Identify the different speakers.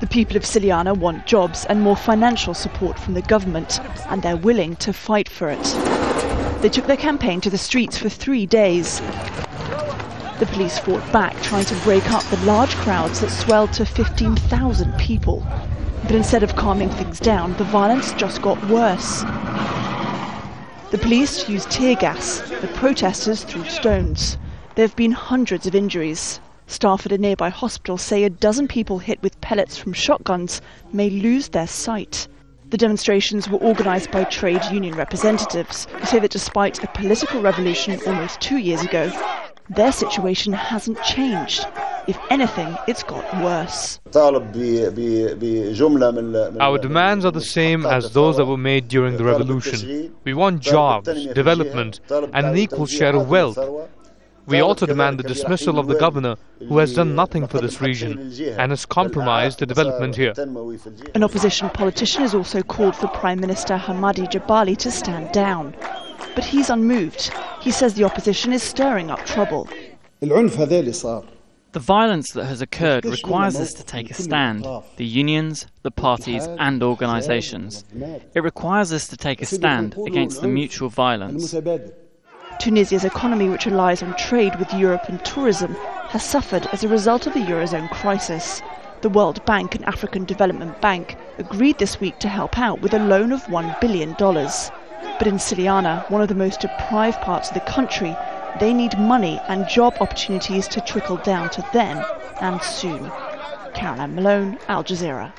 Speaker 1: The people of Siliana want jobs and more financial support from the government, and they're willing to fight for it. They took their campaign to the streets for 3 days. The police fought back, trying to break up the large crowds that swelled to 15,000 people. But instead of calming things down, the violence just got worse. The police used tear gas, the protesters threw stones. There have been hundreds of injuries. Staff at a nearby hospital say a dozen people hit with pellets from shotguns may lose their sight. The demonstrations were organised by trade union representatives who say that despite a political revolution almost 2 years ago, their situation hasn't changed. If anything, it's got worse.
Speaker 2: Our demands are the same as those that were made during the revolution. We want jobs, development, and an equal share of wealth. We also demand the dismissal of the governor, who has done nothing for this region and has compromised the development here.
Speaker 1: An opposition politician has also called for Prime Minister Hamadi Jabali to stand down. But he's unmoved. He says the opposition is stirring up trouble.
Speaker 3: The violence that has occurred requires us to take a stand, the unions, the parties and organisations. It requires us to take a stand against the mutual violence.
Speaker 1: Tunisia's economy, which relies on trade with Europe and tourism, has suffered as a result of the Eurozone crisis. The World Bank and African Development Bank agreed this week to help out with a loan of $1 billion. But in Siliana, one of the most deprived parts of the country, they need money and job opportunities to trickle down to them, and soon. Malone, Al Jazeera.